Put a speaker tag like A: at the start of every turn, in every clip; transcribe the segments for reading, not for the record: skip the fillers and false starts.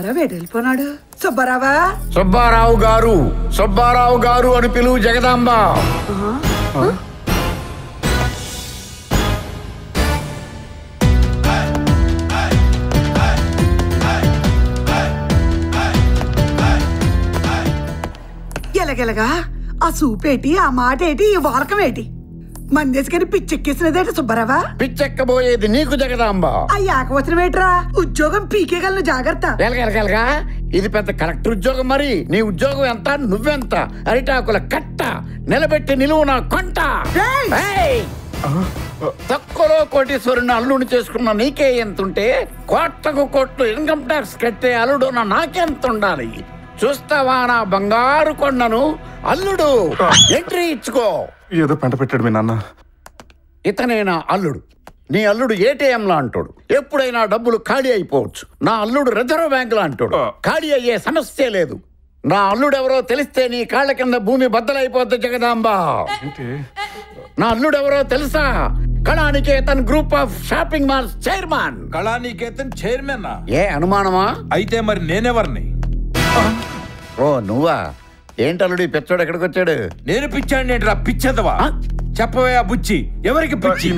A: వెళ్ళిపోనాడు. సుబ్బారావా,
B: సుబ్బారావు గారు, సుబ్బారావు గారు అని పిలువు జగదాంబ.
A: ఎలగెలగా ఆ సూపేటి, ఆ మాట ఏంటి, ఈ వాలకం ఏంటి? మందేసుకని పిచ్చెక్కేసినదేంటి సుబ్బారావా?
B: పిచ్చెక్కబోయేది నీకు జగదాంబ.
A: ఆ ఏకవచనం ఏంట్రా? ఉద్యోగం పీకేగలను, జాగ్రత్త.
B: ఎలగెలగెలగా ఇది పెద్ద కలెక్టర్ ఉద్యోగం. మరి నీ ఉద్యోగం ఎంత, నువ్వెంత? అరిటాకుల కట్ట నిలబెట్టి నిలువు నా కొంట. తక్కువలో కోటీశ్వరుని అల్లుడిని చేసుకున్న నీకే ఎంతుంటే కోట్లకు కోట్లు ఇన్కమ్ ట్యాక్స్ కట్టే అల్లుడు నాకెంత ఉండాలి? చూస్తావా నా బంగారు కొండను? అల్లుడు ఎంట్రీ ఇచ్చుకో.
C: ఏదో పెంట పెట్టాడు మీ నాన్న.
B: ఇతనే నా అల్లుడు. నీ అల్లుడు ఏటీఎం లా అంటాడు, ఎప్పుడైనా డబ్బులు ఖాళీ అయిపోవచ్చు. నా అల్లుడు రిజర్వ్ బ్యాంక్ లా అంటాడు, ఖాళీ అయ్యే సమస్య లేదు. నా అల్లుడు ఎవరో తెలిస్తే నీ కాళ్ళ కింద భూమి బద్దలైపోద్ది జగదాంబ. నా అల్లుడు ఎవరో తెలుసా? Kalaniketan group of shopping malls chairman.
D: Kalaniketan chairman?
B: ఏ అనుమానమా?
D: అయితే మరి నేనెవరిని?
B: ఓ నువ్వా? ఏంటల్లుడు పిచ్చోడు ఎక్కడికి వచ్చాడు?
D: నేను పిచ్చాడినేట్రా పిచ్చెదవా? చెప్పవే ఆ బుచ్చి, ఎవరికి పిచ్చి?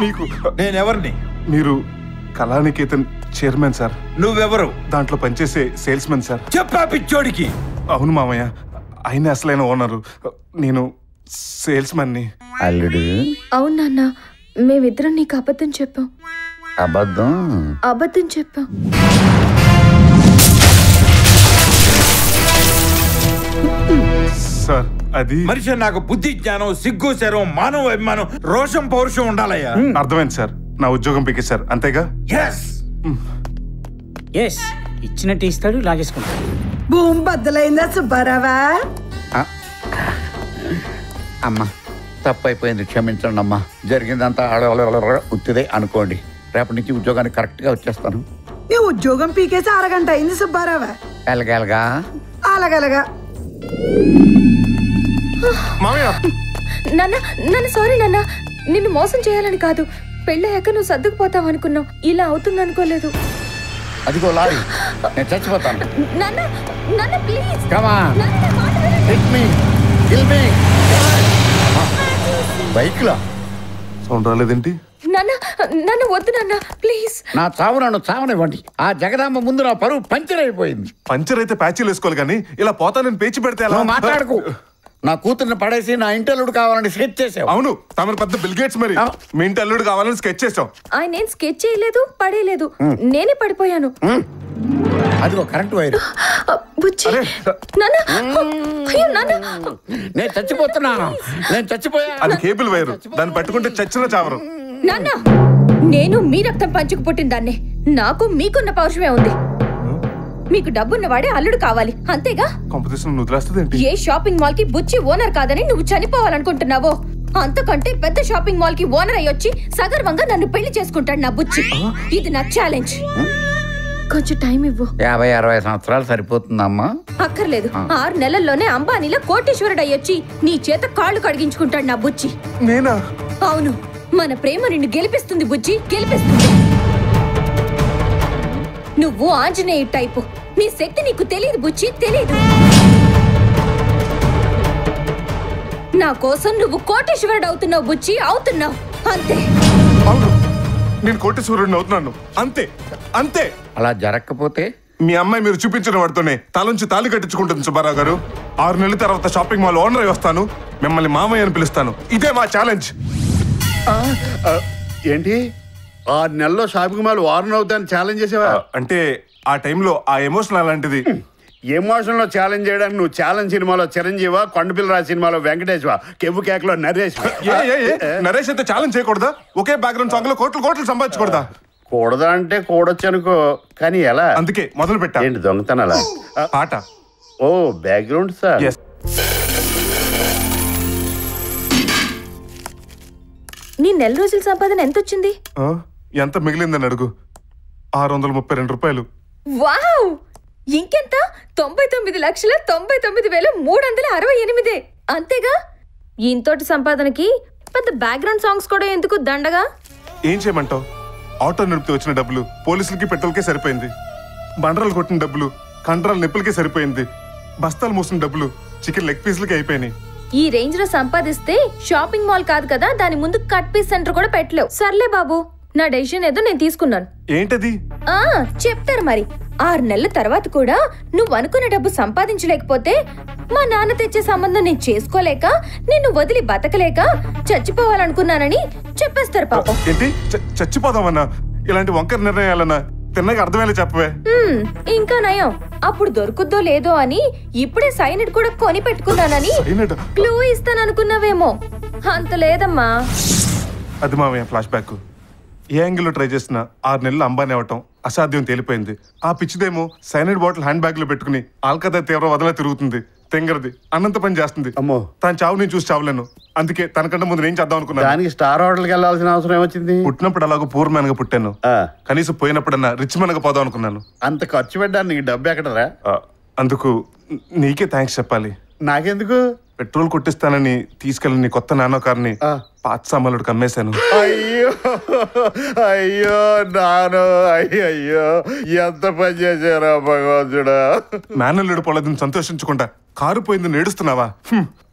C: మీకు.
D: నేనెవరిని?
C: మీరు కళానికేతన్ చైర్మన్ సార్.
D: నువ్వెవరు?
C: దాంట్లో పనిచేసే సేల్స్ మెన్ సార్.
D: చెప్పా పిచ్చోడికి.
C: అవును మామయ్య, ఆయన అసలైన ఓనరు. నేను సేల్స్ మన్ని.
B: అల్లుడు.
E: అవును నాన్న, మేమిద్దరం నీకు అబద్ధం చెప్పాం. అబద్ధం చెప్పాం.
C: సార్ అది
D: మనిషి నాకు బుద్ధి, జ్ఞానం, సిగ్గు, శరం, మానవ అభిమానం, రోషం, పౌరుషం ఉండాలయ్యా.
C: అర్థమైంది సార్. నా ఉద్యోగం పీకేశారు అంతేగా?
F: ఇచ్చినట్టు ఇస్తాడు, లాగేసుకుంటాడు.
A: భూమి బద్దలైందా సుబ్బారావా?
B: అమ్మా తప్పైపోయింది, క్షమించండి అమ్మా. జరిగిందంతా ఉత్తిదే అనుకోండి. రేపటి నుంచి ఉద్యోగానికి కరెక్ట్ గా వచ్చేస్తాను.
A: నీ ఉద్యోగం పీకేసి అరగంట అయింది సుబ్బారావా.
B: ఎలగెలగా
A: అలాగలగా.
E: నాన్న సారీ నాన్న, నిన్ను మోసం చేయాలని కాదు. పెళ్ళయ్యాక నువ్వు సర్దుకుపోతావు అనుకున్నావు, ఇలా అవుతుంది అనుకోలేదు.
B: అదిగో లారీ, నేను చచ్చిపోతాను.
E: నాన్న please.
B: Come on. Hit me. Kill me. Bike లో
C: సౌండ్ రాలేదేంటి?
E: నాన్న వద్దు నాన్న ప్లీజ్.
B: నా చావు నన్ను చావనివ్వండి. ఆ జగదాంబ ముందు నా పరువు పంచర్ అయిపోయింది.
C: పంచర్ అయితే ప్యాచీలు వేసుకోవాలి కానీ ఇలా పోతానని పేచి పెడితే ఎలా?
B: మాట్లాడుకు. నా కూతుర్ని పడేసి నా ఇంటి అల్లుడు కావాలని స్కెచ్ చేసావు.
C: అవును, తమరు పెద్ద బిల్ గేట్స్. మరి మీ ఇంటి అల్లుడు కావాలని స్కెచ్ చేసావు.
E: ఆయన నేను స్కెచ్ చేయలేదు, పడేయలేదు, నేనే పడిపోయాను.
B: అదిగో కరెంట్ వైర్. నేను చచ్చిపోతున్నాను, నేను చచ్చిపోయా.
C: అది కేబుల్ వైర్, దాన్ని పట్టుకుంటే చచ్చిన చావరు.
E: నాన్న నేను మీ రక్తం పంచుకు పుట్టిన దాన్ని. నాకు మీకున్న పౌరుషమే ఉంది. మీకు డబ్బున్నవాడే అల్లుడు కావాలి, అంతేగా?
C: కాంపిటీషన్ వదిలేస్తుంది.
E: ఏ షాపింగ్ మాల్ కి బుచ్చి ఓనర్ కాదని నువ్వు చనిపోవాలనుకుంటున్నావో, అంతకంటే పెద్ద షాపింగ్ మాల్ కి ఓనర్ అయ్యొచ్చి సగర్వంగా నన్ను పెళ్లి చేసుకుంటాడు నా బుచ్చి. ఇది నా ఛాలెంజ్. కొంచెం టైం ఇవ్వు.
B: 50-60 సంవత్సరాలు సరిపోతుందమ్మా.
E: అక్కర్లేదు, 6 నెలల్లోనే అంబానీలో కోటీశ్వరుడు అయ్యొచ్చి నీ చేత కాళ్ళు కడిగించుకుంటాడు నా బుచ్చి.
C: నేనా?
E: అవును, మన ప్రేమ నిన్ను గెలిపిస్తుంది బుజ్జి, గెలిపిస్తుంది. నువ్వు ఆంజనేయ టైపు. నీ శక్తి నీకు తెలియదు బుజ్జి, తెలియదు. నా కోసం నువ్వు కోటేశ్వరుడు అవుతున్నావు బుజ్జి, అవుతున్నావు అంతే.
C: అవును, నేను కోటేశ్వరుడిని అవుతున్నాను అంతే, అంతే.
B: అలా జరగకపోతే
C: మీ అమ్మాయి మీరు చూపించిన వాడితోనే తలంచి తాళి కట్టించుకుంటుంది సుబ్బారావు గారు. 6 నెలల తర్వాత షాపింగ్ మాల్ ఓనర్ అయి వస్తాను, మిమ్మల్ని మామయ్య అని పిలుస్తాను. ఇదే మా ఛాలెంజ్.
G: ఏంటి 6 నెలల్లో షాపింగ్ మాల్ వారన్ అవుతాను ఛాలెంజ్ చేసేవా?
C: అంటే ఆ టైంలో ఆ ఎమోషన్ అలాంటిది.
G: ఎమోషన్ లో ఛాలెంజ్ చేయడానికి నువ్వు ఛాలెంజ్ సినిమాలో చిరంజీవా, కొండపిల్లరా సినిమాలో వెంకటేశ్వా, కెవ్వు కేకలో నరేష్.
C: నరేష్ అయితే ఛాలెంజ్ చేయకూడదా? ఒకే బ్యాక్గ్రౌండ్ సాంగ్ లో కోట్లు సంపాదించకూడదా?
G: కూడదా అంటే కూడొచ్చు అనుకో, కానీ ఎలా?
C: అందుకే మొదలు పెట్టా.
G: ఏంటి దొంగతనాలా?
C: పాట.
G: ఓ బ్యాక్గ్రౌండ్ సార్.
E: నీ నెల రోజుల సంపాదన ఎంత వచ్చింది?
C: ఎంత మిగిలిందని అడుగు. 632 రూపాయలు.
E: వావ్, ఇంకెంత? 99,99,368. అంతేగా? ఇంతోటి సంపాదనకి పెద్ద బ్యాక్గ్రౌండ్ సాంగ్స్ కూడా ఎందుకు దండగా?
C: ఏం చేయమంటావు? ఆటో నడిపితే వచ్చిన డబ్బులు పోలీసులకి పెట్రోల్కే సరిపోయింది. బండరాలు కొట్టిన డబ్బులు కండరాలు నిప్పులకే సరిపోయింది. బస్తాలు మూసిన డబ్బులు చికెన్ లెగ్ పీసులకి అయిపోయినాయి.
E: ఈ రేంజ్ లో సంపాదిస్తే షాపింగ్ మాల్ కాదు కదా, దాని ముందు కట్ పీస్ సెంటర్ కూడా పెట్టలేవు. సర్లే బాబు, నా డెసిషన్ ఏదో నేను తీసుకున్నాను.
C: ఏంటది?
E: చెప్తారు మరి. 6 నెలల తర్వాత కూడా నువ్వు అనుకున్న డబ్బు సంపాదించలేకపోతే, మా నాన్న తెచ్చే సంబంధం నేను చేసుకోలేక, నిన్ను వదిలి బతకలేక చచ్చిపోవాలనుకున్నానని చెప్పేస్తారు పాపం.
C: ఏంటి చచ్చిపోదామన్నా? ఇలాంటి వంకర నిర్ణయాలన్నా తిన్నగా అర్థమయ్యేలా చెప్పవే.
E: ఇంకా నయం, అప్పుడు దొరుకుద్దో లేదో అని ఇప్పుడే సైనడ్ కూడా కొని పెట్టుకున్నానని క్లూ ఇస్తాననుకున్నావేమో. అంత లేదమ్మా.
C: అది మామయ్య ఫ్లాష్ బ్యాక్. ఏ యాంగిల్లో ట్రై చేసినా 6 నెలలు అంబానీ అవటం అసాధ్యం తేలిపోయింది. ఆ పిచ్చిదేమో సైనైడ్ బాటిల్ హ్యాండ్ బ్యాగ్ లో పెట్టుకుని ఆల్కదా తీవ్ర వదలా తిరుగుతుంది. తెంగరది అన్నంత పని చేస్తుంది.
G: అమ్మో,
C: తన చావు నేను చూసి చావలేను. అందుకే తనకంటే ముందు నేను చేద్దాం అనుకున్నాను.
G: దానికి స్టార్ హోటల్కి వెళ్ళాల్సిన అవసరం ఏమొచ్చింది?
C: పుట్టినప్పుడు అలాగో పూర్ మ్యాన్ గా పుట్టాను. కనీసం పోయినప్పుడన్నా రిచ్ మ్యాన్ గా పోదాం అనుకున్నాను.
G: అంత ఖర్చు పెట్టడానికి నీకు డబ్బు ఎక్కడరా?
C: అందుకు నీకే థ్యాంక్స్ చెప్పాలి.
G: నాకెందుకు?
C: పెట్రోల్ కొట్టిస్తానని తీసుకెళ్ళి నీ కొత్త నానో కార్ని పాత సామాన్లుడికి అమ్మేశాను.
G: అయ్యో అయ్యో నానో, అయ్యో ఎంత పని చేశారా భగవంతుడా.
C: మేనల్లుడు పొలదని సంతోషించకుండా కారు పోయింది నేడుస్తున్నావా?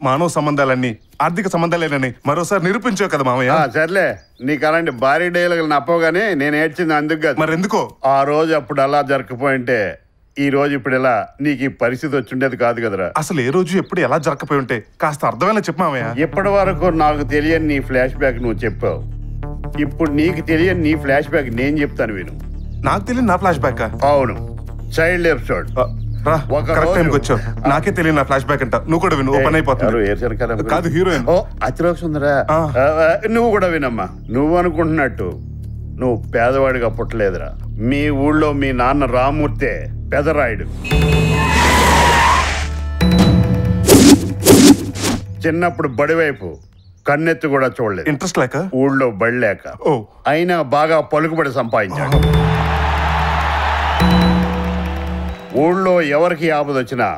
C: మానవ సంబంధాలన్నీ ఆర్థిక సంబంధాలేనని మరోసారి నిరూపించావు కదా మామయ్య.
G: సర్లే, నీకు అలాంటి భారీ డైలాగులు నప్పగానే నేను ఏడ్చింది అందుకు కాదు.
C: మరెందుకో?
G: ఆ రోజు అప్పుడు అలా జరగకపోయింటే ఈ రోజు ఇప్పుడు ఎలా నీకు ఈ పరిస్థితి వచ్చిండేది కాదు కదరా.
C: అసలు ఏ రోజు ఎప్పుడు ఎలా జరగకపోయి ఉంటే కాస్త అర్థమైనా చెప్పు మామయ్య.
G: ఇప్పటి వరకు నాకు తెలియని నీ ఫ్లాష్ బ్యాక్ నువ్వు చెప్పావు. ఇప్పుడు నీకు తెలియని నీ ఫ్లాష్ బ్యాక్ నేను చెప్తాను విను.
C: నాకు తెలియదు నా ఫ్లాష్ బ్యాక్?
G: అవును, చైల్డ్ ఎపిసోడ్.
C: వచ్చావు. నాకే తెలియదు నా ఫ్లాష్ బ్యాక్ అంట. నువ్వు కూడా విను, ఓపెన్ అయిపోతుంది. కాదు హీరోయిన్.
G: ఓ అతిలోక సుందరా, నువ్వు కూడా వినమ్మా. నువ్వు అనుకుంటున్నట్టు నువ్వు పేదవాడిగా పుట్టలేదురా. మీ ఊళ్ళో మీ నాన్న రామూర్తే పెదరాయుడు. చిన్నప్పుడు బడివైపు కన్నెత్తి కూడా చూడలేదు.
C: ఇంట్రెస్ట్ లేక,
G: ఊళ్ళో బడి లేక, అయినా బాగా పలుకుబడి సంపాదించాడు. ఊళ్ళో ఎవరికి ఆపద వచ్చినా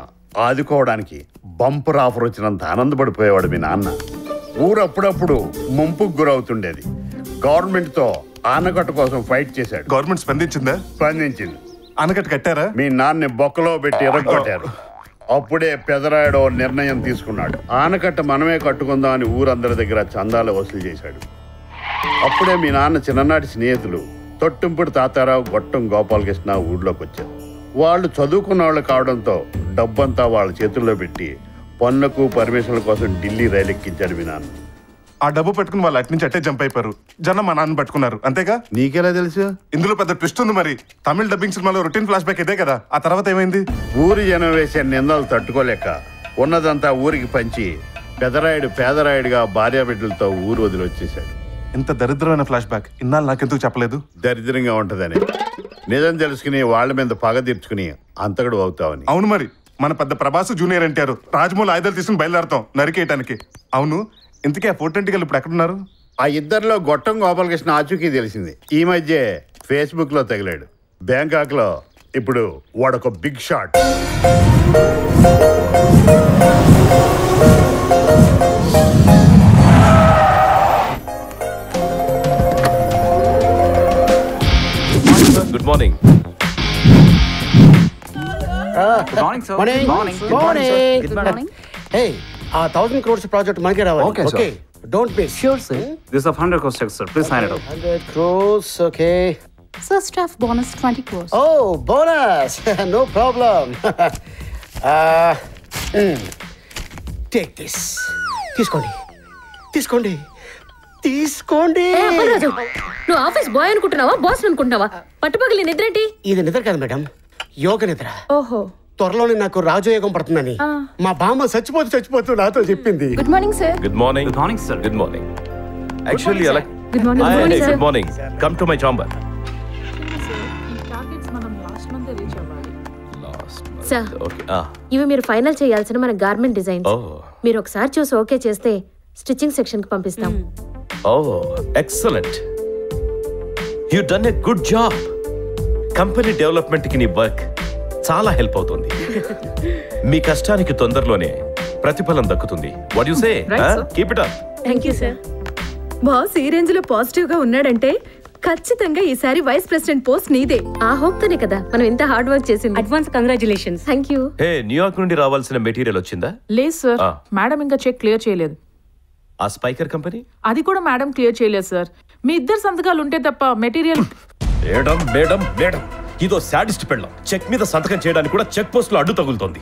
G: ఆదుకోవడానికి బంపర్ ఆఫర్ వచ్చినంత ఆనందపడిపోయేవాడు మీ నాన్న. ఊరు అప్పుడప్పుడు ముంపుకు గురవుతుండేది. గవర్నమెంట్ తో ఆనకట్ట కోసం ఫైట్ చేశాడు.
C: గవర్నమెంట్ స్పందించిందా?
G: స్పందించింది.
C: ఆనకట్ట కట్టారా?
G: మీ నాన్నని బొక్కలో పెట్టి ఎరగొట్టారు. అప్పుడే పెదరాయుడు నిర్ణయం తీసుకున్నాడు. ఆనకట్ట మనమే కట్టుకుందాం అని ఊరందరి దగ్గర చందాలు వసూలు చేశాడు. అప్పుడే మీ నాన్న చిన్ననాటి స్నేహితులు తొట్టింపుడు తాతారావు, గొట్టం గోపాలకృష్ణ ఊళ్ళోకి వచ్చారు. వాళ్ళు చదువుకున్న వాళ్ళు కావడంతో డబ్బంతా వాళ్ళ చేతుల్లో పెట్టి పన్నులకు పర్మిషన్ల కోసం ఢిల్లీ రైలు ఎక్కించాడు మీ నాన్న.
C: ఆ డబ్బు పెట్టుకుని వాళ్ళు అటు నుంచి అట్టే జంప్ అయిపోయారు. జనం మా నాన్న పట్టుకున్నారు. అంతేగా?
G: నీకెలా తెలుసు?
C: ఇందులో పెద్ద ట్విస్ట్ ఉంది. మరి తమిళ డబ్బింగ్ సినిమాలో రొటీన్ ఫ్లాష్ బ్యాక్ ఇదే కదా. ఆ తర్వాత ఏమైంది?
G: ఊరి జనం వేసే నిందలు తట్టుకోలేక ఉన్నదంతా ఊరికి పంచి పెదరాయుడు పేదరాయుడుగా భార్యాబిడ్డలతో ఊరు వదిలి వచ్చేసాడు.
C: ఇంత దరిద్రమైన ఫ్లాష్ బ్యాక్ ఇన్నాళ్ళు నాకెందుకు చెప్పలేదు?
G: దరిద్రంగా ఉంటదని నిజం తెలుసుకుని వాళ్ళ మీద పగ తీర్చుకుని అంతకుడు అవుతావని.
C: అవును, మరి మన పెద్ద ప్రభాస్ జూనియర్ ఎన్టీఆర్ రాజమౌళి ఆయుధాలు తీసుకుని బయలుదేరతాం నరికేయటానికి. అవును, ఇంతకీ ఆ 420 గల్ ఇప్పుడు ఎక్కడున్నారు?
G: ఆ ఇద్దరిలో గొట్టం గోపాలకృష్ణ ఆచూకీ తెలిసింది. ఈ మధ్య ఫేస్బుక్ లో తగిలాడు. బ్యాంకాక్ లో ఇప్పుడు వాడొక big shot.
H: Good morning.
F: Good morning, sir. Good morning. Good morning, sir. Good morning.
I: Hey, 1,000 crores project మనకే రావాలి.
F: Okay, sir.
I: Okay, don't miss.
F: Sure, sir. This is of 100 crores check, sir. Please sign it up.
I: 100 crores, okay.
J: Sir, staff bonus 20 crores.
I: Oh, bonus. No problem. Take this. తీసుకోండి.
E: నువ్వు office boy అనుకుంటున్నావా, boss అనుకుంటున్నావా? పట్టుపగలి నిద్రేంటి?
I: ఇది నిద్ర కాదు madam, యోగ నిద్ర.
E: ఓహో,
I: త్వరలోనే నాకు రాజయోగం పడుతుందని మా బామ్మ చచ్చిపోతూ నాతో చెప్పింది.
E: Good morning sir.
H: Good morning.
F: Good morning, sir.
H: Good morning. Actually, I like.
E: Good morning.
H: Hi,
E: Good morning,
H: hey,
E: sir.
H: good morning. Come to my chamber.
E: Sir,
H: Okay.
E: ఇవి మీరు ఫైనల్ చేయాల్సిన మన గార్మెంట్ డిజైన్స్.
H: Oh.
E: మీరు ఒకసారి చూసి okay చేస్తే stitching section కి పంపిస్తాం.
H: Oh, excellent. You've done a good job. Company development కి నీ వర్క్ చాలా హెల్ప్ అవుతుంది. మీ కష్టానికి తొందరలోనే ప్రతిఫలం దక్కుతుంది. What you say? Keep it up.
E: Thank you sir. Boss ఈ రేంజ్ లో పాజిటివ్ గా ఉన్నాడంటే ఖచ్చితంగా ఈసారి వైస్ ప్రెసిడెంట్ పోస్ట్ నీదే. ఆ హోప్ తోనే కదా మనం ఇంత హార్డ్ వర్క్ చేసింది.
K: Advance congratulations.
E: Thank you.
H: Hey, New York నుండి రావాల్సిన మెటీరియల్ వచ్చిందా?
L: లేదు సార్, మేడం ఇంకా చెక్ క్లియర్ చేయలేదు.
H: ఆ స్పైకర్ కంపెనీ
L: అది కూడా మేడం క్లియర్ చేయలేదు సార్. మీ ఇద్దరు సంతకాలు ఉంటే తప్ప మెటీరియల్.
H: మేడం మేడం మేడం, ఇదో శాడిస్ట్ పెళ్ళం. చెక్ మీద సంతకం చేయడానికి కూడా చెక్ పోస్ట్ లో అడ్డు తగులుతోంది.